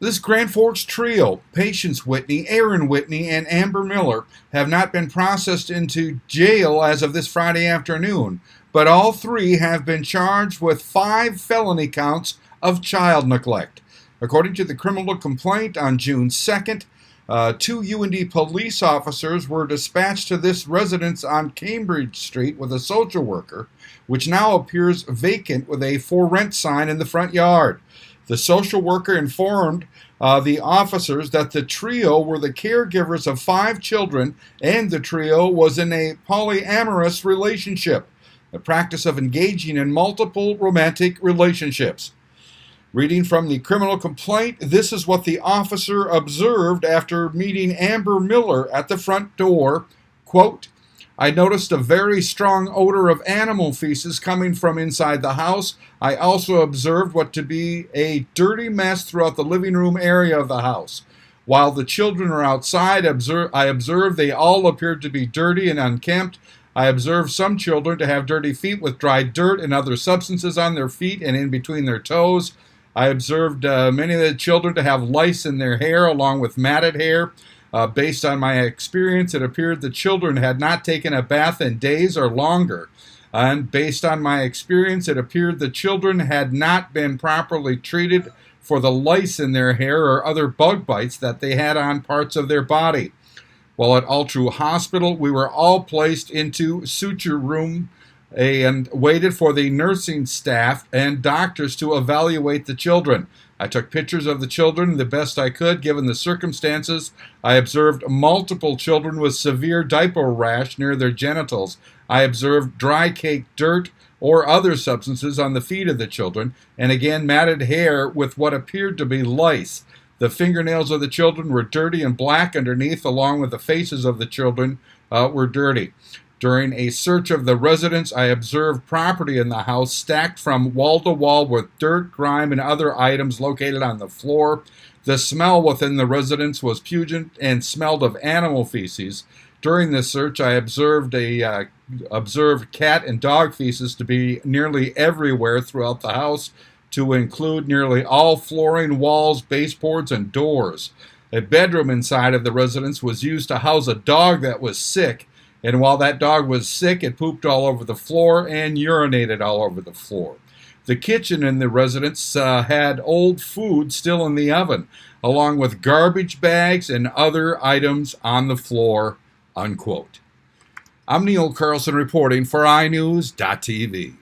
This Grand Forks trio, Patience Whitney, Aaron Whitney, and Amber Miller, have not been processed into jail as of this Friday afternoon, but all three have been charged with 5 felony counts of child neglect. According to the criminal complaint on June 2nd, 2 UND police officers were dispatched to this residence on Cambridge Street with a social worker, which now appears vacant with a for rent sign in the front yard. The social worker informed the officers that the trio were the caregivers of 5 children and the trio was in a polyamorous relationship, the practice of engaging in multiple romantic relationships. Reading from the criminal complaint, this is what the officer observed after meeting Amber Miller at the front door. Quote, I noticed a very strong odor of animal feces coming from inside the house. I also observed what to be a dirty mess throughout the living room area of the house. While the children were outside, I observed they all appeared to be dirty and unkempt. I observed some children to have dirty feet with dried dirt and other substances on their feet and in between their toes. I observed many of the children to have lice in their hair along with matted hair. Based on my experience, it appeared the children had not taken a bath in days or longer. And based on my experience, it appeared the children had not been properly treated for the lice in their hair or other bug bites that they had on parts of their body. While at Altru Hospital, we were all placed into suture room and waited for the nursing staff and doctors to evaluate the children. I took pictures of the children the best I could given the circumstances. I observed multiple children with severe diaper rash near their genitals. I observed dry caked dirt or other substances on the feet of the children, and again matted hair with what appeared to be lice. The fingernails of the children were dirty and black underneath, along with the faces of the children were dirty. During a search of the residence, I observed property in the house stacked from wall to wall with dirt, grime, and other items located on the floor. The smell within the residence was pungent and smelled of animal feces. During this search, I observed cat and dog feces to be nearly everywhere throughout the house, to include nearly all flooring, walls, baseboards, and doors. A bedroom inside of the residence was used to house a dog that was sick. And while that dog was sick, it pooped all over the floor and urinated all over the floor. The kitchen in the residence had old food still in the oven, along with garbage bags and other items on the floor, unquote. I'm Neil Carlson reporting for iNewZ.TV.